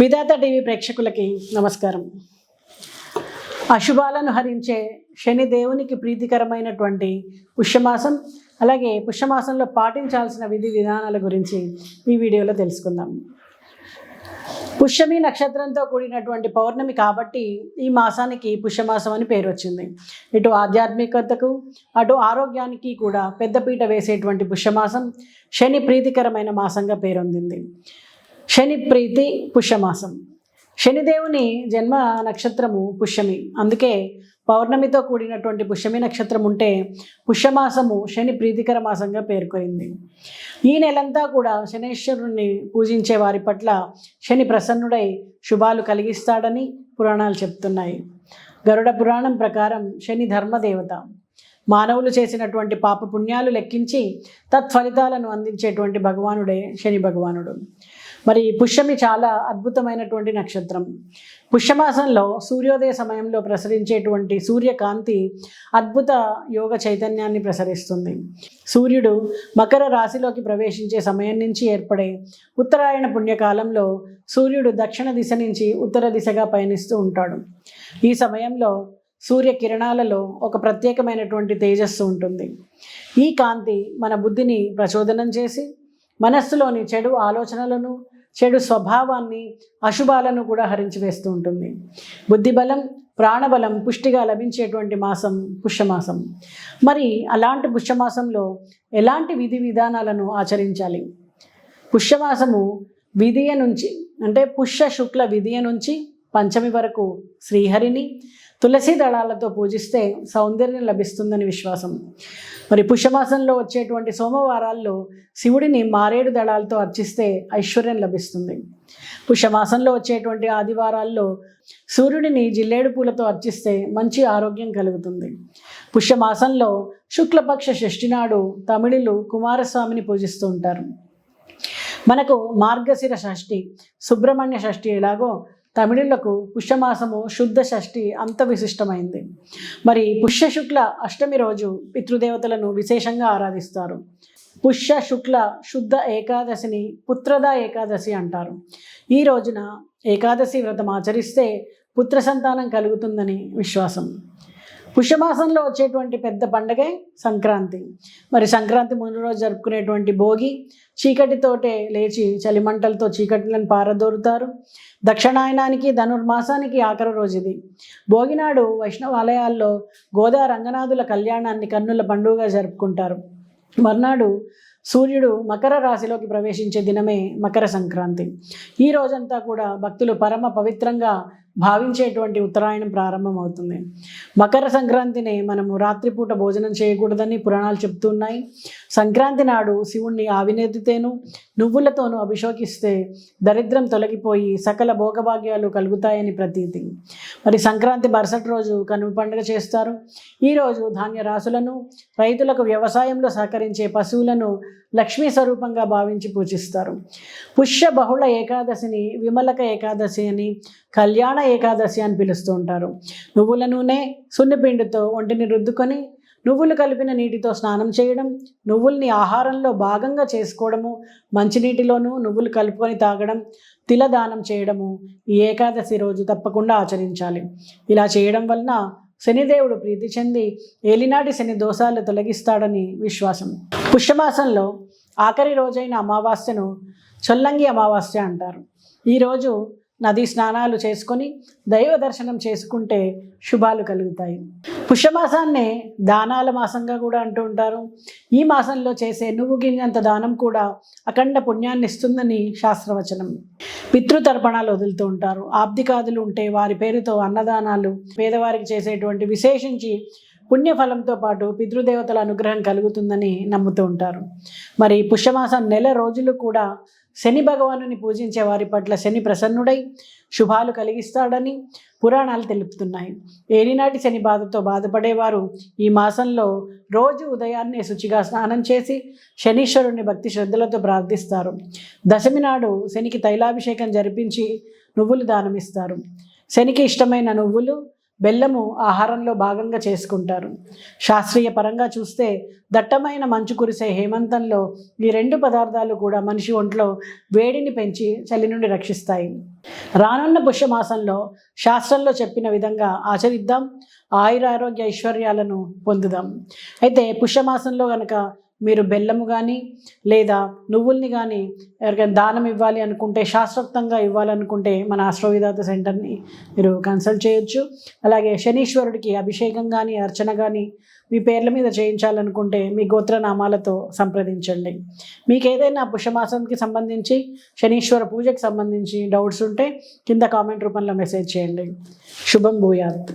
విధాత TV ప్రేక్షకులకి నమస్కారం. అశుభాలను హరించే శని దేవునికి ప్రీతికరమైనటువంటి పుష్యమాసం, అలాగే పుష్యమాసంలో పాటించాల్సిన విధి విధానాల గురించి ఈ వీడియోలో తెలుసుకుందాం. పుష్యమి నక్షత్రంతో కూడినటువంటి పౌర్ణమి కాబట్టి ఈ మాసానికి పుష్యమాసం అని పేరు వచ్చింది. ఇటు ఆధ్యాత్మికతకు అటు ఆరోగ్యానికి కూడా పెద్దపీట వేసేటువంటి పుష్యమాసం శని ప్రీతికరమైన మాసంగా పేరొందింది. శని ప్రీతి పుష్యమాసం. శనిదేవుని జన్మ నక్షత్రము పుష్యమి, అందుకే పౌర్ణమితో కూడినటువంటి పుష్యమి నక్షత్రం ఉంటే పుష్యమాసము శని ప్రీతికర మాసంగా పేర్కొంది. ఈ నెలంతా కూడా శనేశ్వరుణ్ణి పూజించే వారి పట్ల శని ప్రసన్నుడై శుభాలు కలిగిస్తాడని పురాణాలు చెప్తున్నాయి. గరుడ పురాణం ప్రకారం శని ధర్మదేవత. మానవులు చేసినటువంటి పాప పుణ్యాలు లెక్కించి తత్ఫలితాలను అందించేటువంటి భగవానుడే శని భగవానుడు. మరి పుష్యమి చాలా అద్భుతమైనటువంటి నక్షత్రం. పుష్యమాసంలో సూర్యోదయ సమయంలో ప్రసరించేటువంటి సూర్యకాంతి అద్భుత యోగ చైతన్యాన్ని ప్రసరిస్తుంది. సూర్యుడు మకర రాశిలోకి ప్రవేశించే సమయం నుంచి ఏర్పడే ఉత్తరాయణ పుణ్యకాలంలో సూర్యుడు దక్షిణ దిశ నుంచి ఉత్తర దిశగా పయనిస్తూ ఉంటాడు. ఈ సమయంలో సూర్య కిరణాలలో ఒక ప్రత్యేకమైనటువంటి తేజస్సు ఉంటుంది. ఈ కాంతి మన బుద్ధిని ప్రచోదనం చేసి మనస్సులోని చెడు ఆలోచనలను, చెడు స్వభావాన్ని, అశుభాలను కూడా హరించి వేస్తూ ఉంటుంది. బుద్ధిబలం, ప్రాణబలం పుష్టిగా లభించేటువంటి మాసం పుష్యమాసం. మరి అలాంటి పుష్యమాసంలో ఎలాంటి విధి విధానాలను ఆచరించాలి? పుష్యమాసము విధియ నుంచి అంటే పుష్య శుక్ల విధియ నుంచి పంచమి వరకు శ్రీహరిని తులసి దళాలతో పూజిస్తే సౌందర్యం లభిస్తుందని విశ్వాసం. మరి పుష్యమాసంలో వచ్చేటువంటి సోమవారాల్లో శివుడిని మారేడు దళాలతో అర్చిస్తే ఐశ్వర్యం లభిస్తుంది. పుష్యమాసంలో వచ్చేటువంటి ఆదివారాల్లో సూర్యుడిని జిల్లేడు పూలతో అర్చిస్తే మంచి ఆరోగ్యం కలుగుతుంది. పుష్యమాసంలో శుక్లపక్ష షష్ఠి నాడు తమిళులు కుమారస్వామిని పూజిస్తూ ఉంటారు. మనకు మార్గశిర షష్ఠి, సుబ్రహ్మణ్య షష్ఠి ఎలాగో తమిళులకు పుష్యమాసము శుద్ధ షష్ఠి అంత విశిష్టమైంది. మరి పుష్య శుక్ల అష్టమి రోజు పితృదేవతలను విశేషంగా ఆరాధిస్తారు. పుష్య శుక్ల శుద్ధ ఏకాదశిని పుత్రద ఏకాదశి అంటారు. ఈ రోజున ఏకాదశి వ్రతం ఆచరిస్తే పుత్ర సంతానం కలుగుతుందని విశ్వాసం. పుష్యమాసంలో వచ్చేటువంటి పెద్ద పండగే సంక్రాంతి. మరి సంక్రాంతి ముందు రోజు జరుపుకునేటువంటి భోగి, చీకటితోటే లేచి చలిమంటలతో చీకటిలను పారదోరుతారు. దక్షిణాయనానికి ధనుర్మాసానికి ఆఖరి రోజు ఇది. భోగినాడు వైష్ణవ ఆలయాల్లో గోదా రంగనాథుల కళ్యాణాన్ని కన్నుల పండుగగా జరుపుకుంటారు. మర్నాడు సూర్యుడు మకర రాశిలోకి ప్రవేశించే దినమే మకర సంక్రాంతి. ఈ రోజంతా కూడా భక్తులు పరమ పవిత్రంగా భావించేటువంటి ఉత్తరాయణం ప్రారంభమవుతుంది. మకర సంక్రాంతిని మనము రాత్రిపూట భోజనం చేయకూడదని పురాణాలు చెప్తున్నాయి. సంక్రాంతి నాడు శివుణ్ణి ఆవినేతితేను నువ్వులతోనూ అభిషేకిస్తే దరిద్రం తొలగిపోయి సకల భోగభాగ్యాలు కలుగుతాయని ప్రతీతి. మరి సంక్రాంతి మరుసటి రోజు కనుమ పండుగ చేస్తారు. ఈరోజు ధాన్య రాశులను, రైతులకు వ్యవసాయంలో సహకరించే పశువులను లక్ష్మీ స్వరూపంగా భావించి పూజిస్తారు. పుష్య బహుళ ఏకాదశిని విమలక ఏకాదశి అని, కళ్యాణ ఏకాదశి అని పిలుస్తూ ఉంటారు. నువ్వుల నూనె, సున్నిపిండితో ఒంటిని రుద్దుకొని నువ్వులు కలిపిన నీటితో స్నానం చేయడం, నువ్వుల్ని ఆహారంలో భాగంగా చేసుకోవడము, మంచినీటిలోనూ నువ్వులు కలుపుకొని తాగడం, తిలదానం చేయడము ఈ ఏకాదశి రోజు తప్పకుండా ఆచరించాలి. ఇలా చేయడం వలన శనిదేవుడు ప్రీతి చెంది ఏలినాటి శని దోషాలు తొలగిస్తాడని విశ్వాసం. పుష్యమాసంలో ఆఖరి రోజైన అమావాస్యను చొల్లంగి అమావాస్య అంటారు. ఈరోజు నదీ స్నానాలు చేసుకొని దైవ దర్శనం చేసుకుంటే శుభాలు కలుగుతాయి. పుష్యమాసాన్నే దానాల మాసంగా కూడా అంటూ ఉంటారు. ఈ మాసంలో చేసే నువ్వు గింజంత దానం కూడా అఖండ పుణ్యాన్ని ఇస్తుందని శాస్త్రవచనం. పితృతర్పణాలు వదులుతూ ఉంటారు. ఆబ్దికాదులు ఉంటే వారి పేరుతో అన్నదానాలు, పేదవారికి చేసేటువంటి విశేషించి పుణ్యఫలంతో పాటు పితృదేవతల అనుగ్రహం కలుగుతుందని నమ్ముతూ ఉంటారు. మరి పుష్యమాసం నెల రోజులు కూడా శని భగవానుని పూజించే వారి పట్ల శని ప్రసన్నుడై శుభాలు కలిగిస్తాడని పురాణాలు తెలుపుతున్నాయి. ఏలినాటి శని బాధతో బాధపడేవారు ఈ మాసంలో రోజు ఉదయాన్నే శుచిగా స్నానం చేసి శనీశ్వరుని భక్తి శ్రద్ధలతో ప్రార్థిస్తారు. దశమి నాడు శనికి తైలాభిషేకం జరిపించి నువ్వులు దానమిస్తారు. శనికి ఇష్టమైన నువ్వులు, బెల్లము ఆహారంలో భాగంగా చేసుకుంటారు. శాస్త్రీయ పరంగా చూస్తే దట్టమైన మంచు కురిసే హేమంతంలో ఈ 2 పదార్థాలు కూడా మనిషి ఒంట్లో వేడిని పెంచి చలి నుండి రక్షిస్తాయి. రానున్న పుష్యమాసంలో శాస్త్రంలో చెప్పిన విధంగా ఆచరిద్దాం, ఆయురారోగ్య ఐశ్వర్యాలను పొందుదాం. అయితే పుష్యమాసంలో కనుక మీరు బెల్లము కానీ లేదా నువ్వుల్ని కానీ ఎవరికైనా దానం ఇవ్వాలి అనుకుంటే, శాస్త్రోక్తంగా ఇవ్వాలనుకుంటే మన ఆస్ట్రోవిధాత సెంటర్ని మీరు కన్సల్ట్ చేయొచ్చు. అలాగే శనీశ్వరుడికి అభిషేకం కానీ అర్చన కానీ మీ పేర్ల మీద చేయించాలనుకుంటే మీ గోత్రనామాలతో సంప్రదించండి. మీకు ఏదైనా పుష్యమాసానికి సంబంధించి శనీశ్వర పూజకు సంబంధించి డౌట్స్ ఉంటే కింద కామెంట్ రూపంలో మెసేజ్ చేయండి. శుభం భూయాత్.